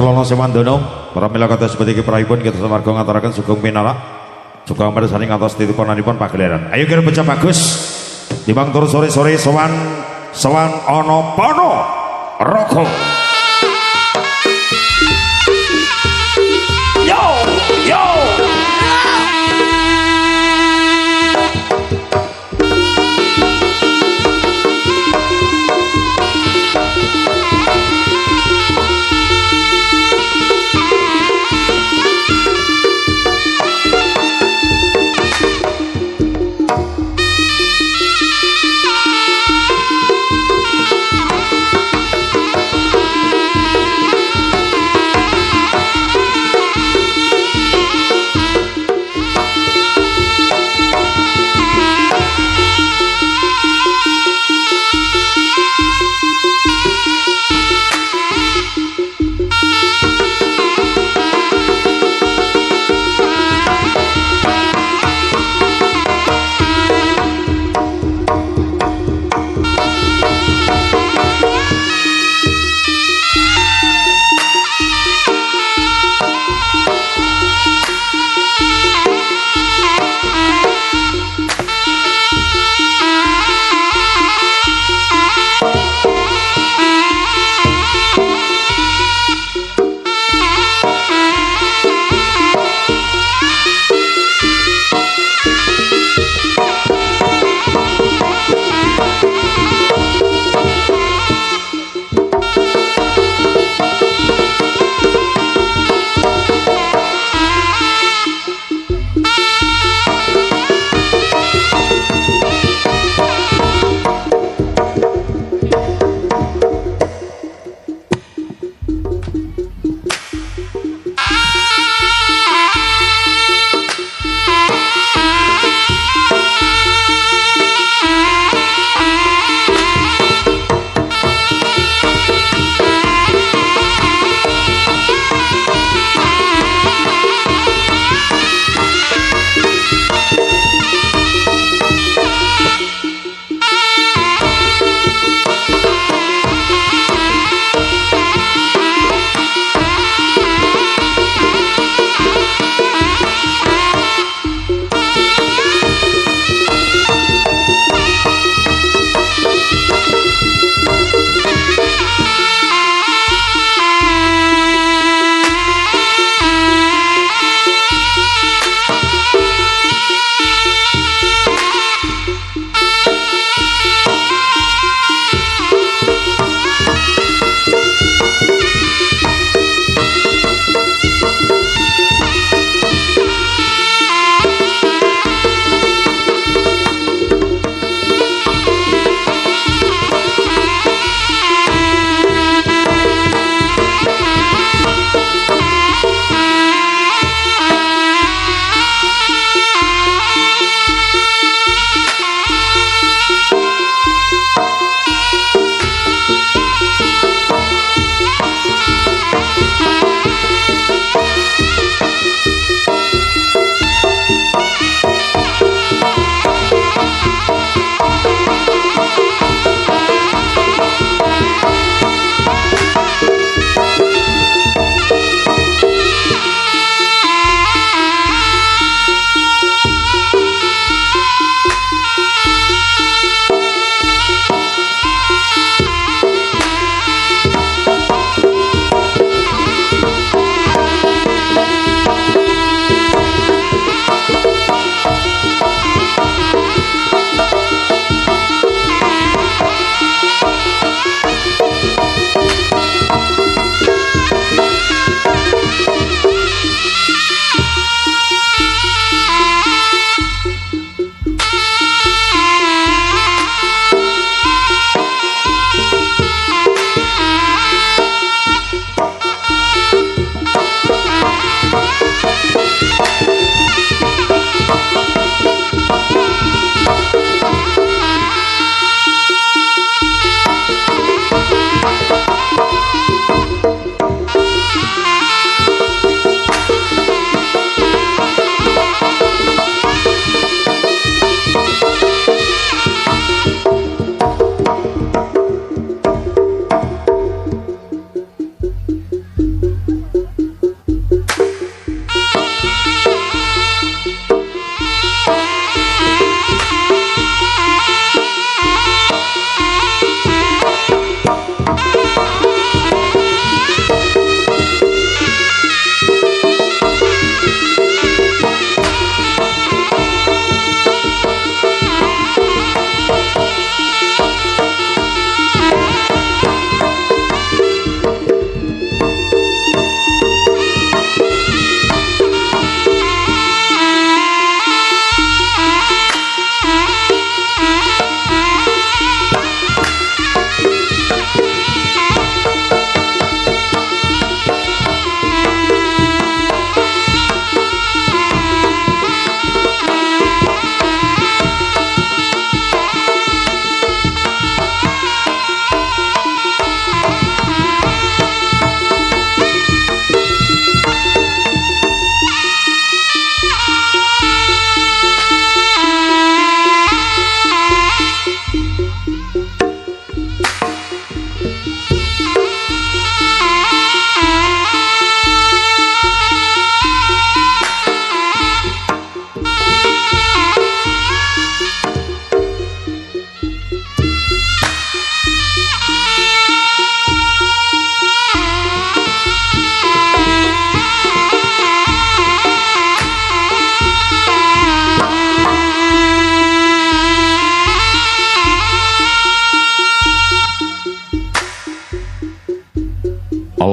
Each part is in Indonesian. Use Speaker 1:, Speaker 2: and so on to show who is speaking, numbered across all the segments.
Speaker 1: Klono Semandono, para mila kados seperti kiprahipun kita samarga ngaturaken sugeng pinarak. Sugeng mirsani ngantos titipananipun pagelaran. Ayo kira bocah bagus. Timbang tur sore-sore sowan ana Pono Roko. Yo yo.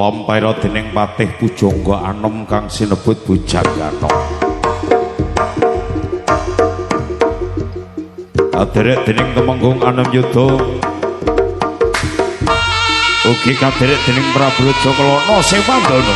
Speaker 1: lampaira dening Patih Pujangga Anom kang sinebut Bujangana. Kaderek dening Temenggung Anom Yuda ugi kaderek dening Prabu Raja Kelana sing Pandana.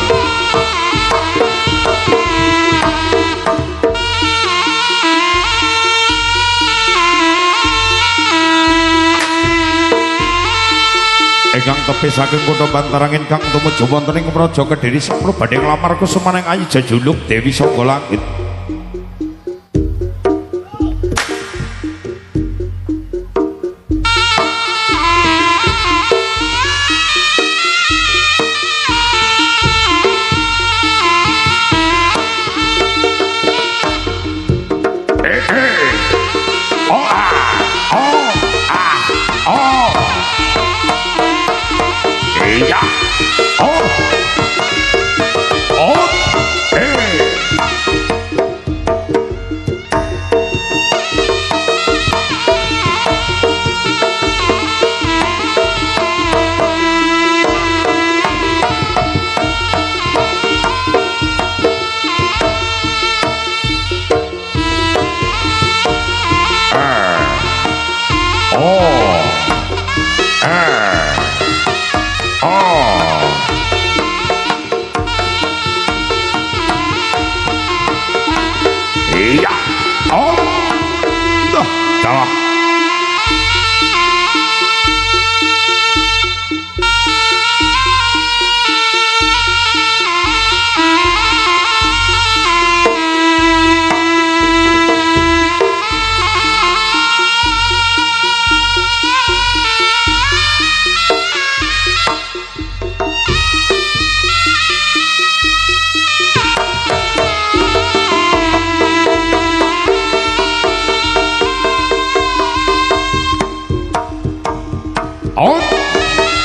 Speaker 1: Ingkang tepi saking kutha Bantarangin kang tumuju wonten ing Praja Kediri sampun badhe nglamar kusumaning ayu jejuluk Dewi Saka Langit.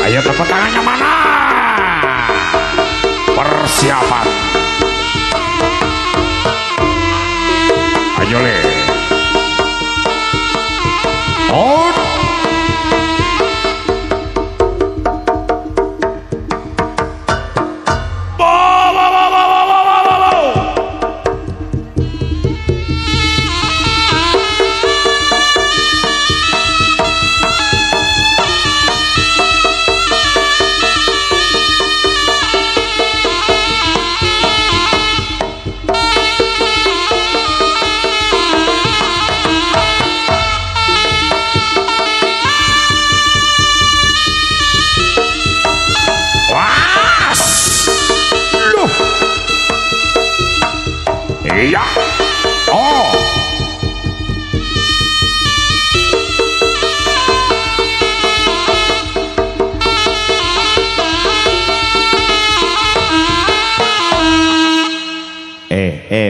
Speaker 1: Ayo tepuk tangannya mana? Persiapan. Ayo le. On. Iya. Oh.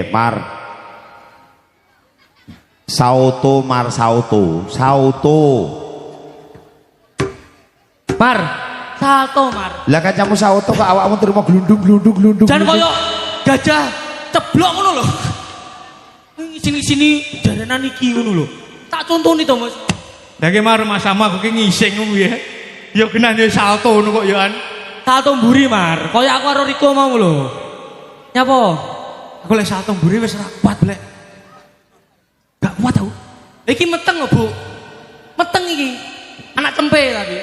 Speaker 1: Mar. Sauto Mar sauto. Sauto.
Speaker 2: Mar. Salto Mar.
Speaker 1: Lah kancamu sauto kok awakmu terima glundung.
Speaker 2: Jan koyo gajah ceblok ngono lho. Sini jaranan iki ngono lho. Tak contoni to, Mas.
Speaker 3: Lah ki mar Mas sama aku ki ngising ngono ya. Ya genah yo salto ngono kok yo an.
Speaker 2: Salto mburi, Mar. Koyo aku karo Riko mau lho. Nyapa?
Speaker 3: Aku lek salto mburi wis ora kuat blek. Gak kuat aku.
Speaker 2: Iki meteng lho, Bu. Meteng iki. Anak cempe tadi.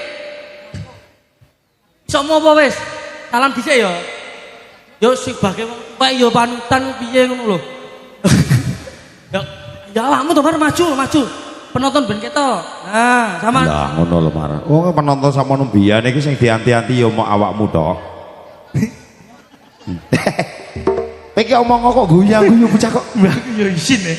Speaker 2: Sok mau apa wis? Salam dhisik ya. Yo sebagai wong tuwa yo panutan piye ngono lho. Ya awakmu to Mar maju. Penonton ben ketok. Nah, sama.
Speaker 1: Lah ngono lho Mar. Oh penonton sama numbian iki sing dianti-anti ya mau awakmu tok. Iki omong kok goyang-guyu bocah kok.
Speaker 3: Ya isin ya.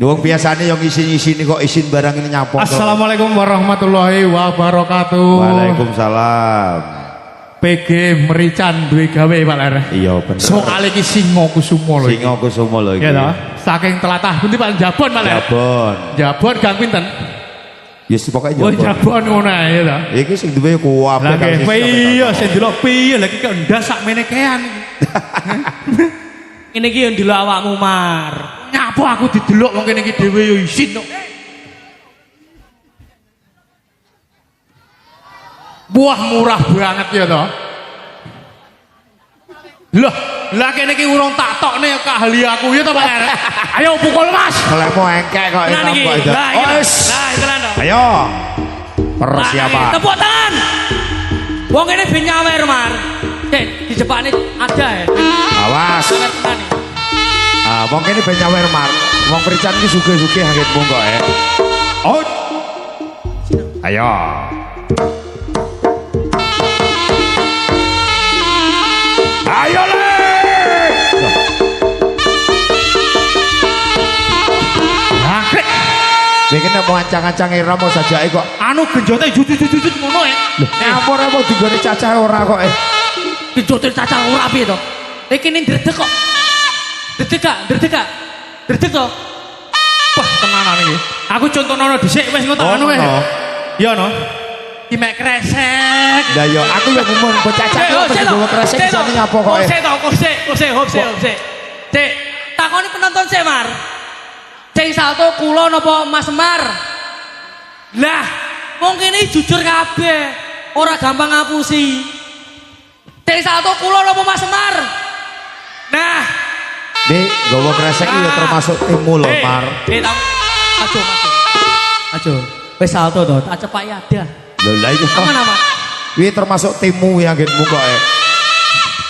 Speaker 1: Wong biasane yang isin-isin kok isin barang ini nyapok.
Speaker 3: Assalamualaikum warahmatullahi wabarakatuh.
Speaker 1: Waalaikumsalam.
Speaker 3: PG Merican duwe gawe Pak Ler.
Speaker 1: Iya bener.
Speaker 3: Soale iki Singa Kusuma lho.
Speaker 1: Singa Kusuma lho iki.
Speaker 3: Ya toh, saking telatah pundi Pak Jabon Pak Ler. Jabon gang pinten?
Speaker 1: Ya pokoke Jabon.
Speaker 3: Oh Jabon ngono ae to.
Speaker 1: Iki sing duwe kuwape
Speaker 3: kan. Lah iya sing delok piye lha iki kok ndas sak menekean iki.
Speaker 2: Ini iki yo ndelok awakmu Mar.
Speaker 3: Nyapa aku didelok wong kene iki dhewe yo isin kok. Buah murah banget ya toh. Lah kene iki urung tak tokne keahli aku ya to Pak R. Ayo pukul Mas.
Speaker 1: Lemo engkek kok
Speaker 3: Nah niki.
Speaker 1: itu.
Speaker 3: Lah iki. Lah iki lan.
Speaker 1: Ayo. Persiapan.
Speaker 2: Tepuk tangan. Wong ini ben nyawer, Mar. Cek, di jepane ada ya.
Speaker 1: Awas.
Speaker 2: Nyawer tenan iki.
Speaker 1: Ah, wong kene ben nyawer Mar. Wong Prican iki sugih-sugih anggitmu kok Out. Ayo. Ayo le.
Speaker 3: Anggrek.
Speaker 1: Bikin mau ancang-ancang irama sajake kok.
Speaker 3: Anu genjote jujut ngono ya.
Speaker 1: Ngapur mau digone cacah ora kok
Speaker 2: Dijotel cacah ora piye to? Iki ning dredeg kok. Dredeg gak? Dredeg to?
Speaker 3: Wah, tenanan iki. Aku contohno dhisik wis ngono anu wis. Ya no. Ki mek kresek.
Speaker 1: Lah yo aku yo ngomong bocah-cacah kok digowo kresek isane ngapo kok
Speaker 2: Kok sik. Cek, takoni penonton sik, Mar. Sing salto kula napa Mas Semar? Lah, mungkin ini jujur kabeh. Ora gampang ngapusi. Sing salto kula napa Mas Semar? Nah,
Speaker 1: Dik, gowo kresek iki yo termasuk timu lho, Mar.
Speaker 2: Ajo. Wis salto to, tak cepaki ada.
Speaker 1: Lho lah iki.
Speaker 2: Aman.
Speaker 1: Kuwi termasuk timmu yang anggitmu kok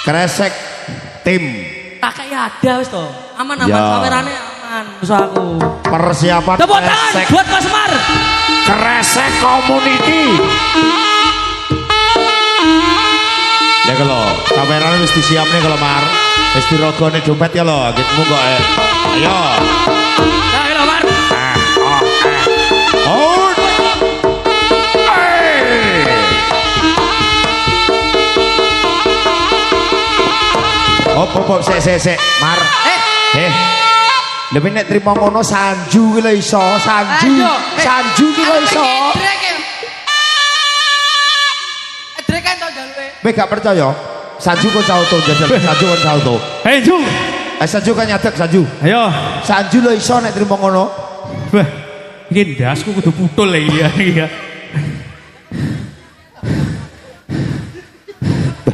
Speaker 1: Kresek tim.
Speaker 2: Tak kayak ada wis to. Aman
Speaker 1: Ya.
Speaker 2: kamerane aman musuh aku.
Speaker 1: Persiapan
Speaker 2: Tepuk tangan
Speaker 1: kresek.
Speaker 2: buat Mas Semar.
Speaker 1: Kresek community. Ya kalau kameranya wis disiapne kalau Mar. Wis dirogone dompet ya lo, anggitmu kok Ayo.
Speaker 2: Nah, lho Mar.
Speaker 1: Out. Hop, sik, Mar. Lebih nek trimo ngono Sanju ki lho iso, Sanju ki lho iso.
Speaker 2: Drek kan to jalwe.
Speaker 1: Kowe gak percaya? Sanju kon sauto jajal, Sanju kon sauto.
Speaker 3: Hei Ju.
Speaker 1: Sanju kan nyadek Sanju.
Speaker 3: Ayo.
Speaker 1: Sanju lho iso nek trimo ngono.
Speaker 3: Wah. Iki ndasku kudu putul iki ya.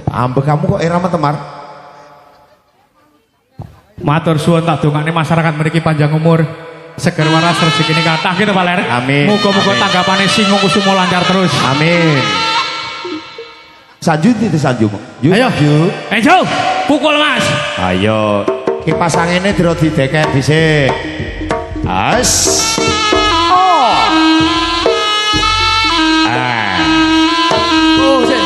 Speaker 1: Ambek kamu kok irama temar.
Speaker 3: Matur suwun tak dongane masyarakat mriki panjang umur, seger waras rezekine kathah gitu Pak Ler.
Speaker 1: Amin.
Speaker 3: Muga-muga
Speaker 1: Amin.
Speaker 3: tanggapane Singo Kusumo lancar terus.
Speaker 1: Amin. Sanju itu Sanju.
Speaker 3: Ayo.
Speaker 1: Sanju.
Speaker 3: Jo, pukul Mas.
Speaker 1: Ayo. Kipas angine diro dideket dhisik. As. Oh.
Speaker 2: Oh, sik.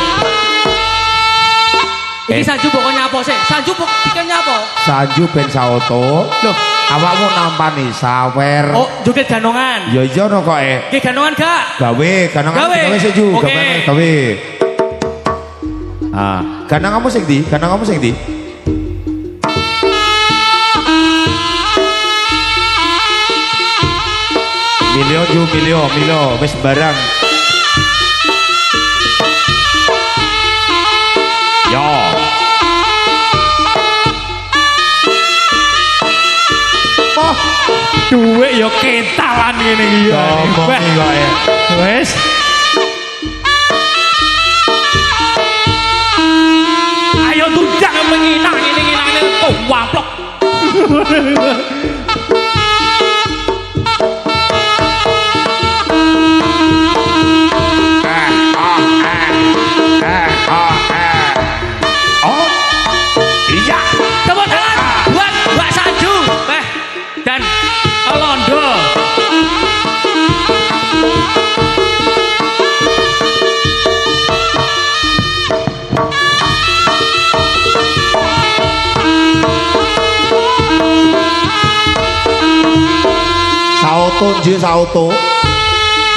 Speaker 2: Iki Sanju pokoknya apa sih? Sanju pokoknya apa?
Speaker 1: Sanju ben sauto.
Speaker 2: Loh,
Speaker 1: Awakmu nampani sawer.
Speaker 2: oh joget ganongan.
Speaker 1: Ya iya no kok
Speaker 2: Iki ganongan gak?
Speaker 1: Gawe, ganongan
Speaker 2: Gawe.
Speaker 1: gawe Sanju,
Speaker 2: Oke.
Speaker 1: gawe. Ah, ganang kamu sing ndi? Ganang kamu sing ndi? Milio, wis barang. Yo. Oh,
Speaker 3: Duwe ya kentalan ngene iki ya.
Speaker 1: ngomong iki kok
Speaker 3: Wes. Ayo tunjang menginang ini kok waplok.
Speaker 1: Oh. Iya.
Speaker 2: Tepuk tangan buat Mbak Sanju. Dan Londo.
Speaker 1: Sauto nje sauto.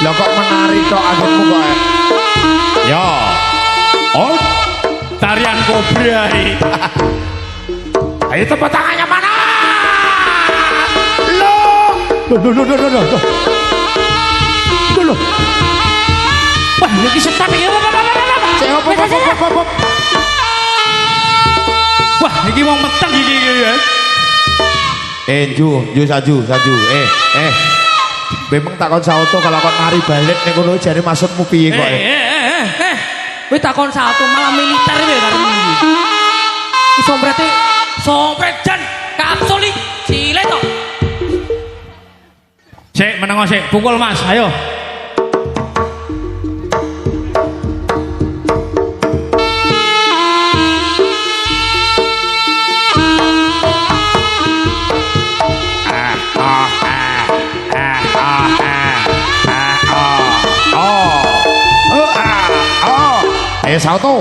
Speaker 1: Lah kok menari tok anggitmu kok. Yo. Oh.
Speaker 3: Tarian kobra ini.
Speaker 1: Ayo tepuk tangannya mana? Loh.
Speaker 3: Wah, iki setan iki. Wah, iki wong meteng iki ya.
Speaker 1: Ju Saju. Memang takon sauto kalau kon nari balik ning kono jare maksudmu piye kok?
Speaker 2: Kowe takon salto malah militer kowe karo iki. Sompret jan kapsul iki cilik to.
Speaker 3: Sik menengo sik, pukul Mas, ayo.
Speaker 1: Ayo satu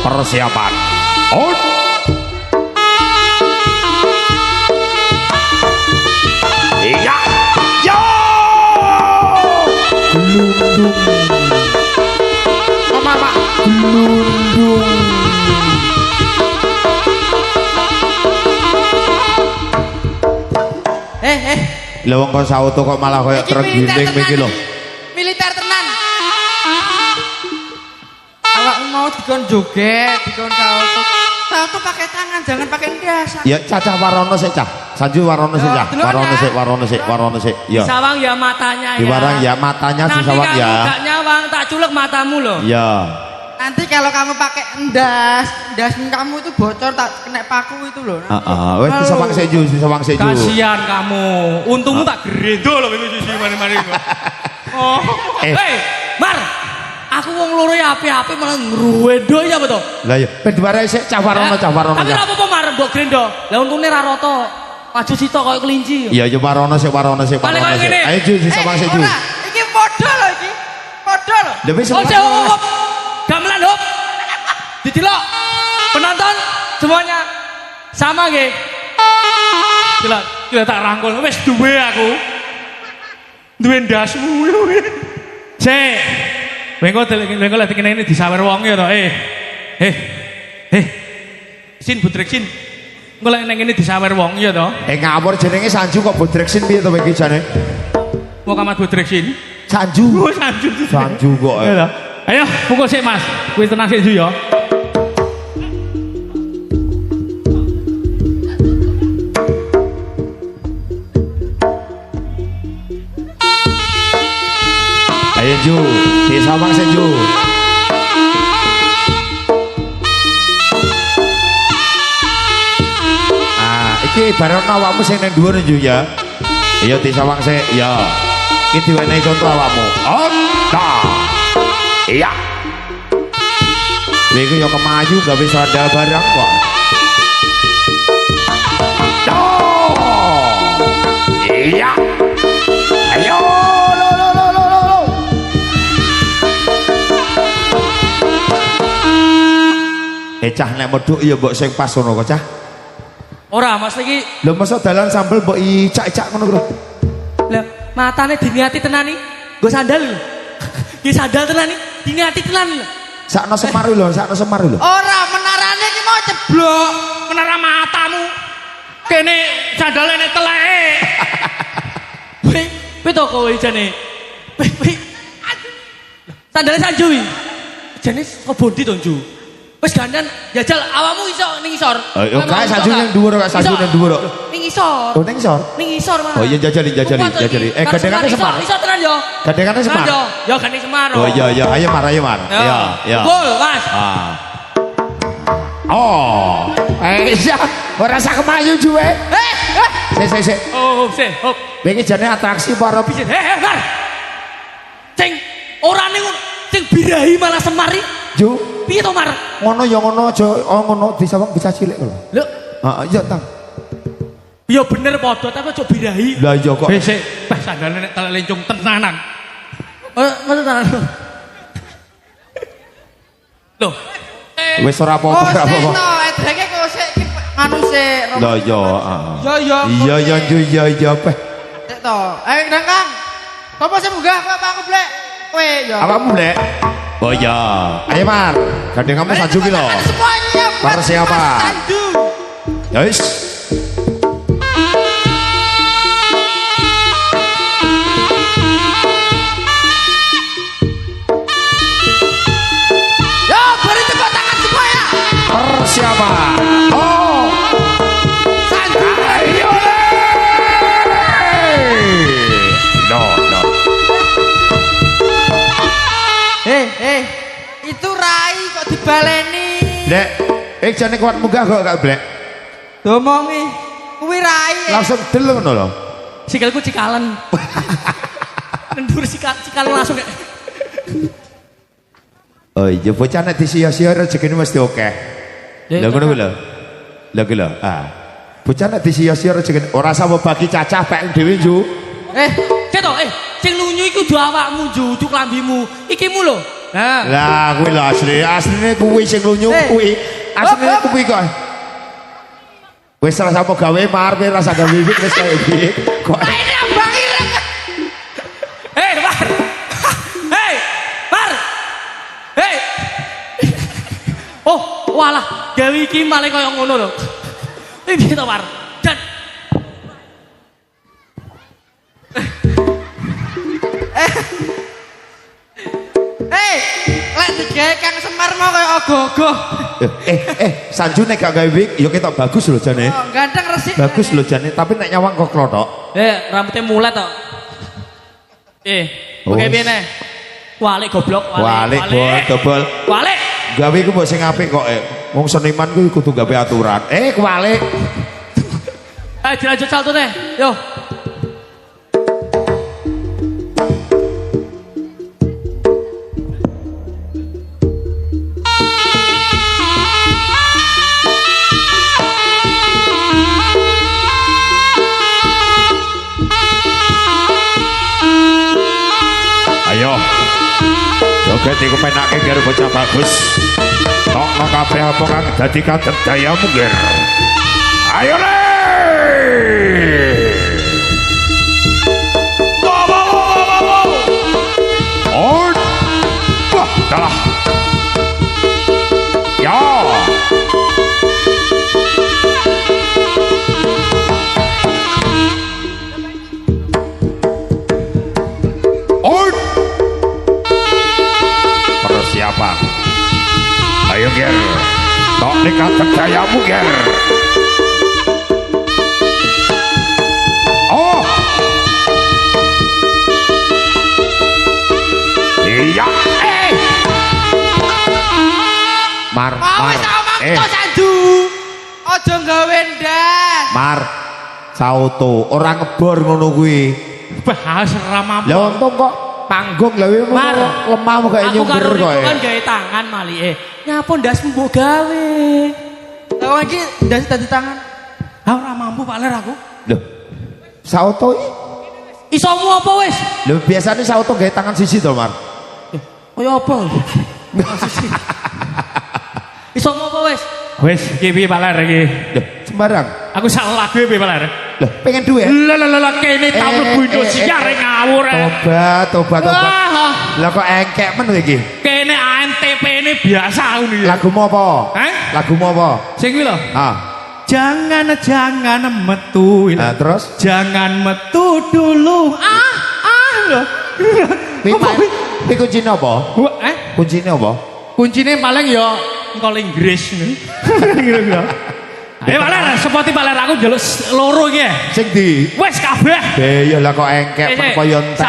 Speaker 1: persiapan. On. Iya. Yo. Gelundung. Mama. Gelundung. Lah wong kok sauto kok malah koyo truk ginting iki lho.
Speaker 2: Militer tenan. Awak mau dikon joget, dikon sauto. Sauto pakai tangan, jangan pakai ndas.
Speaker 1: Ya cacah warono sik cah. Sanju warono sik cah. Warono sik. Ya.
Speaker 2: Disawang ya matanya ya.
Speaker 1: Diwarang ya matanya disawang ya.
Speaker 2: Nanti kamu nyawang tak culek matamu loh.
Speaker 1: Ya.
Speaker 2: Nanti kalau kamu pakai ndas kamu itu bocor tak kena paku itu loh.
Speaker 1: Wes disawang sik ju.
Speaker 3: Kasihan kamu. Untungmu tak gerendo lho kowe sisi mari-mari. Oh.
Speaker 2: Mar. Aku wong loro ya api-api malah ngruwendo ya beto.
Speaker 1: Lah ya, ben diwarai sik cah warono.
Speaker 2: Tapi ora apa-apa Mar, mbok grendo. Lah untune ra rata. Maju sitok koyo kelinci.
Speaker 1: Iya ya warono sik. Ayo ju disawang sik ju.
Speaker 2: Iki padha lho iki. Padha lho.
Speaker 1: Lah wis.
Speaker 2: Gamelan hop. Didelok. Penonton semuanya sama nggih.
Speaker 3: Kira tak rangkul wis duwe aku. Duwe ndasmu. Sik. Wengko lek kene disawer wong ya to. Sin Budrek sin. Engko lek ning kene disawer wong ya to.
Speaker 1: Ngawur jenenge Sanju kok Budrek sin piye to iki jane?
Speaker 3: Mau kamat Budrek sin.
Speaker 1: Sanju.
Speaker 3: Oh Sanju.
Speaker 1: Sanju kok.
Speaker 3: Ya to. Ayo pukul sik Mas. Kuwi tenang sik Ju ya.
Speaker 1: Ayo Ju, disawang sik Ju. Iki barono awakmu sing nang dhuwur Ju ya. Iya disawang sik ya. Iki diwenehi contoh awakmu. Onta. Iya. Iki yo kemayu gak bisa ada barang kok. Iya. Ayo. Cah nek medhuk ya mbok sing pas ngono kok cah.
Speaker 2: Ora Mas iki.
Speaker 1: Lho masa dalan sambel mbok icak-icak ngono lho.
Speaker 2: Lah matane diniati tenan iki. Nggo sandal lho. Ki sandal tenan iki diniati tenan lho.
Speaker 1: Sakno Semar lho,
Speaker 2: Ora menarane iki mau ceblok.
Speaker 3: Menara matamu. Kene sandale nek teleke.
Speaker 2: Pi to kowe jane. Pi. Sandale Sanju iki. Jane kok bondi to Ju. Wis gandan jajal awakmu iso ning isor.
Speaker 1: Yo kae Sanju ning dhuwur kok Sanju ning dhuwur.
Speaker 2: Ning isor.
Speaker 1: Oh ning isor.
Speaker 2: Ning isor Mas.
Speaker 1: Oh iya jajali. Gadengane Semar.
Speaker 2: Iso tenan yo.
Speaker 1: Gadengane Semar.
Speaker 2: Yo gandeng Semar.
Speaker 1: Oh iya ayo Mar. Ya.
Speaker 2: Gol Mas.
Speaker 1: Oh. Ora sak kemayu juwe. Sik.
Speaker 3: Oh, sik. Hop.
Speaker 1: Iki jane atraksi para
Speaker 2: Mar. Sing ora ning sing birahi malah Semari.
Speaker 1: Ju.
Speaker 2: Piye to Mar?
Speaker 1: Ngono ya ngono aja. Oh ngono disawang bisa cilik lho.
Speaker 2: Lho.
Speaker 1: Iya tang.
Speaker 2: Ya bener padha tapi aja birahi.
Speaker 1: Lah iya kok.
Speaker 3: Sik. Sandale nek telek lencung tenanan.
Speaker 2: Masa tenan. Loh.
Speaker 1: Wis ora apa-apa.
Speaker 2: Edreke kok sik anu sik.
Speaker 1: Lah iya. Iya Ju iya peh.
Speaker 2: Sik to. Ndang Kang. Sopo sing munggah apa aku blek? Kowe ya.
Speaker 1: Awakmu blek. Oh iya. Ayo Mar. Gandeng kamu Sanju ki lho.
Speaker 2: Semuanya.
Speaker 1: Persiapan.
Speaker 2: Sanju.
Speaker 1: Ya wis.
Speaker 2: Yo, beri tepuk tangan semuanya.
Speaker 1: Persiapan. Oh.
Speaker 2: Sanju.
Speaker 1: Ayo. No.
Speaker 2: Itu Rai kok dibaleni.
Speaker 1: Lek jane kuat munggah kok gak blek.
Speaker 2: Domongi kuwi rai.
Speaker 1: Langsung del ngono lho.
Speaker 2: Sikilku cikalen. Nendur cikalen langsung kayak.
Speaker 1: Oh iya bocah nek disia-sia rezekine mesti akeh. Lha ngono kuwi lho. Lha kuwi lho. Bocah nek disia-sia rezekine ora sama bagi cacah pek dhewe ju.
Speaker 2: Cetok sing lunyu iku kudu awakmu ju, klambimu. Ikimu lho.
Speaker 1: Lah kuwi lho asline kuwi sing lunyu kuwi. Asline kuwi kok. Wis ora sama gawe mar kowe rasa gawe wit wis kaya iki. Kok
Speaker 2: ini abang ireng. Mar. Mar. Oh, walah, gawe iki malah kaya ngono lho. Piye to, Mar? Dan lek digawe Kang Semar mau kaya ogoh-ogoh.
Speaker 1: Sanju nek gak gawe wig ya ketok bagus lho jane.
Speaker 2: Oh, ganteng resik.
Speaker 1: Bagus lho jane, tapi nek nyawang kok klothok.
Speaker 2: Rambutnya mulet to. Oke piye neh? Walik goblok,
Speaker 1: Walik dobel.
Speaker 2: Walik.
Speaker 1: Gawe ku mbok sing apik kok. Wong seniman ku kudu gawe aturan. Walik.
Speaker 2: Dilanjut salto teh. Yo.
Speaker 1: Ayo. Joget iku penake biar bocah bagus. Tokno kabeh apa kang dadi kadek dayamu, Ger. Ayo le. Oh. Wah, kalah. Ya. Persiapan. Ayo Ger, tok nekat dayamu Ger. Oh, iya. Mar.
Speaker 2: Sanju. Aja gawe ndas.
Speaker 1: Mar, sauto orang ngebor ngono kuwi.
Speaker 3: Bahas ramah.
Speaker 1: Lah untung kok panggung lha
Speaker 2: Mar,
Speaker 1: lemah kok nyumber kok.
Speaker 2: Aku kan gawe tangan malike. Nyapa ndas mbok gawe. Lah iki ndas dadi tangan. Ora mampu Pak Ler aku.
Speaker 1: Loh. Sauto
Speaker 2: isomu apa wis?
Speaker 1: Lho biasane sauto gawe tangan siji to, Mar.
Speaker 2: Kaya apa? Isomu apa wis?
Speaker 3: Wis iki piye Pak Ler iki?
Speaker 1: Loh, sembarang.
Speaker 3: Aku sak lagu piye Pak Ler?
Speaker 1: Loh, pengen duwe?
Speaker 3: Lah kene tau mlebu Indonesia rek ngawur.
Speaker 1: Tobat. Lah kok engkek men iki?
Speaker 3: Kene ANTP ini biasa ngono ya.
Speaker 1: Lagumu apa? Lagumu apa?
Speaker 3: Sing kuwi lho. Jangan metu.
Speaker 1: Nah, terus?
Speaker 3: Jangan metu dulu. Lho.
Speaker 1: Kuwi kuncine apa? Kuncine apa?
Speaker 3: Kuncine paling ya engko Inggris. Pak Ler, sepoti Pak Ler aku njaluk loro iki.
Speaker 1: Sing di?
Speaker 3: Wis kabeh.
Speaker 1: Ya lah kok engkek kaya entek.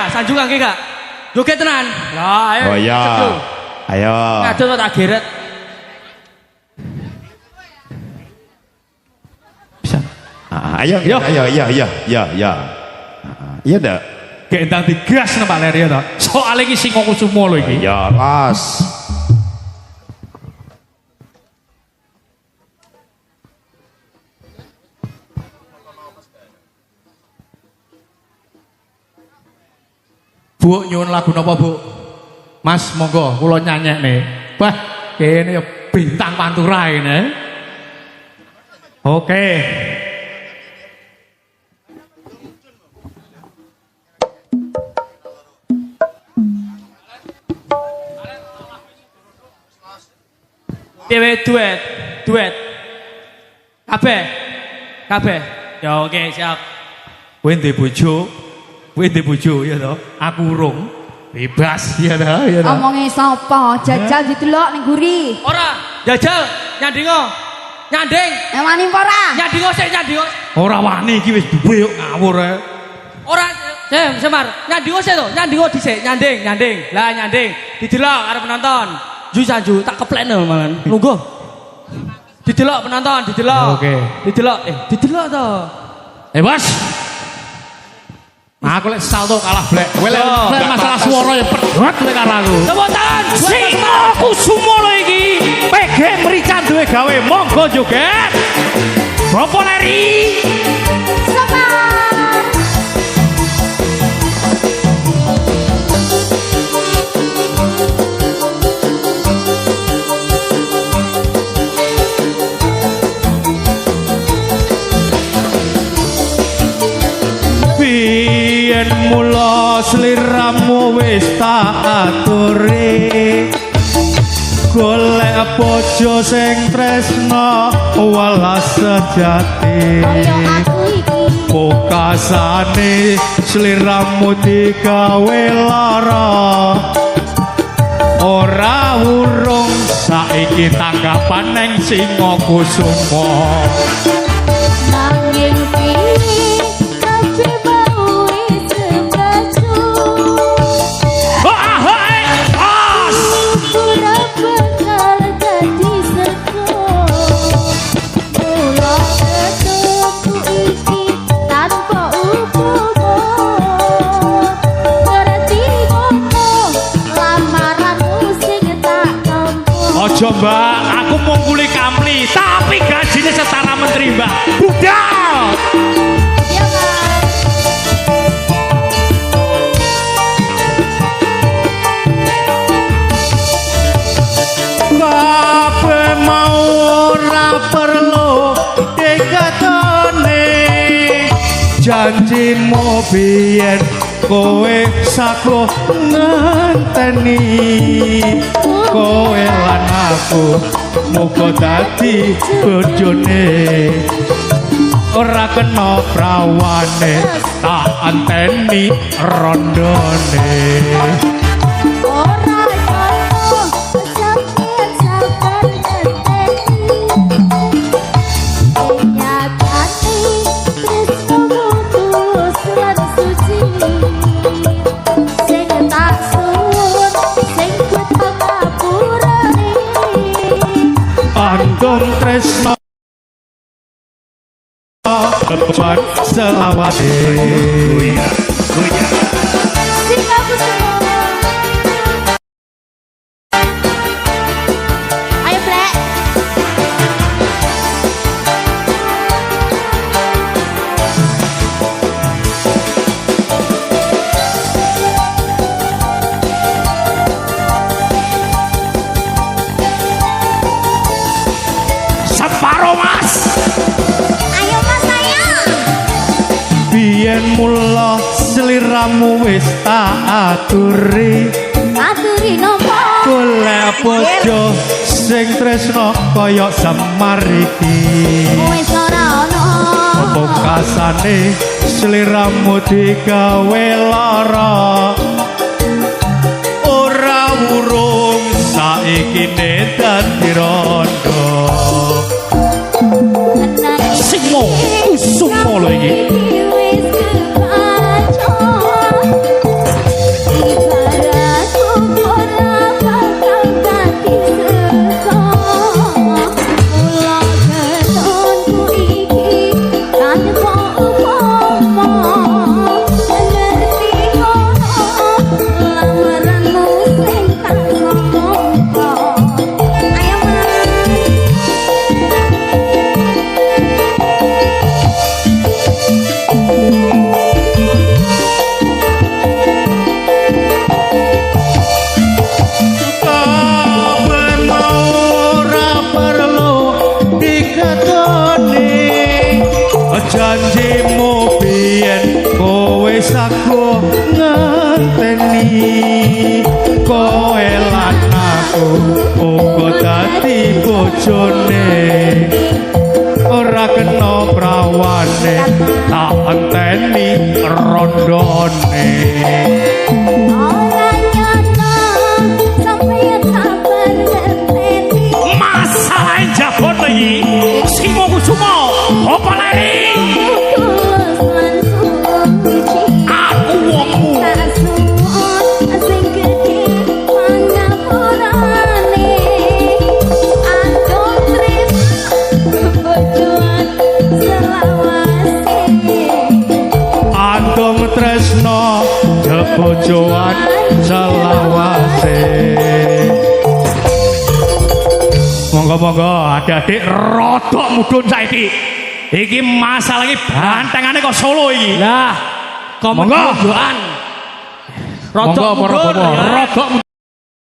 Speaker 2: Sanju kangge gak? Joget tenan. Lah ayo.
Speaker 1: Oh iya. Ayo.
Speaker 2: Ngadon tak geret.
Speaker 1: Bisa. Ayo. Iya ndak?
Speaker 3: Gendang digas nang Pak Ler ya to. Soale iki sing kusumo lho iki.
Speaker 1: Ya, pas.
Speaker 3: Bu nyuwun lagu napa Bu? Mas monggo kula nyanyekne. Wah, kene ya bintang pantura ini. Oke.
Speaker 2: Dewe duet. Kabeh. Ya oke, siap.
Speaker 3: Kowe ndek bojo ya to. Aku urung. Bebas ya to, ya to.
Speaker 4: Omongi sapa? Jajal didelok ning guri.
Speaker 2: Ora, jajal nyandingo. Nyanding.
Speaker 4: Wani apa ora?
Speaker 2: Nyandingo sik nyandingo.
Speaker 3: Ora wani iki wis duwe kok ngawur ae.
Speaker 2: Ora, Semar, nyandingo sik to. Nyandingo dhisik, nyanding. Lah nyanding. Didelok arep penonton. Sanju tak keplekno malan. Lungguh. Didelok penonton, didelok.
Speaker 3: Oke.
Speaker 2: Didelok, didelok to.
Speaker 3: Bos. Aku lek salto kalah blek. Kowe lek
Speaker 2: Oh,
Speaker 3: lek masalah swara ya pedhot kowe karo aku.
Speaker 2: Tepuk tangan.
Speaker 3: Singo Kusumo lho iki. PG Merican duwe gawe monggo joget. Bapak Leri.
Speaker 4: Semar.
Speaker 3: Biyen mula sliramu wis tak aturi. Golek bojo sing tresna welas sejati.
Speaker 4: Kaya aku iki.
Speaker 3: Pokasane sliramu digawe lara. Ora urung saiki tanggapan neng Singo Kusumo.
Speaker 4: Nanging piye kabeh mau wis kecu. Ora bakal dadi sego. Mula ketemu iki tanpa upama. Ngerti ngono lamaranmu sing tak tampa.
Speaker 3: Ojo mbak, aku mau kuli kampli, tapi gajinya setara menteri mbak. Budal!
Speaker 4: Ya Mas.
Speaker 3: Kabeh mau ora perlu dikatone. Janjimu biyen kowe sago ngenteni. Kowe lan aku muga dadi bojone. Ora kena prawane tak anteni rondone.
Speaker 4: Ora jono sampeyan sabar ngenteni. Nyatane tresnamu tulus lan suci. Sing tak suwun sing kudu ngapurane.
Speaker 3: Andung tresno Lepas selawase.
Speaker 4: Sing aku semua. Ayo Blek.
Speaker 3: Separo mas.
Speaker 4: Ayo Mas ayo.
Speaker 3: Biyen mula sliramu wis tak aturi.
Speaker 4: Aturi nopo?
Speaker 3: Golek bojo sing tresna kaya Semar iki.
Speaker 4: Wis ora ono.
Speaker 3: Pokasane sliramu digawe lara. Ora urung saiki dadi rondo. Singo Kusumo lho iki.
Speaker 4: Wis kebaca. Ibaratku ora bakal dadi sego. Mula ketonku iki tanpa upama. Ngerti ngono lamaranmu sing tak sangka. Ayo Mas.
Speaker 3: Kabeh ora perlu dikatoni. Janjimu biyen kowe sago ngenteni. Kowe lan aku uga dadi bojone. Ora kena prawane tak enteni rondone.
Speaker 4: Ora nyono sampeyan sabar ngenteni.
Speaker 3: Masalah jabon iki Singo Kusumo apa Leri.
Speaker 4: Tulus lan suci.
Speaker 3: Aku wongmu
Speaker 4: Tak suwun sing gedhe pangapurane. Andung tresna
Speaker 3: adik-adik rodok mudhun saiki. Iki masalah iki bantengane kok Solo iki.
Speaker 2: Lah,
Speaker 3: Monggo.
Speaker 2: komendoan. Rodok
Speaker 3: Monggo para
Speaker 2: mundur
Speaker 3: bapak,
Speaker 2: ya.
Speaker 3: rodok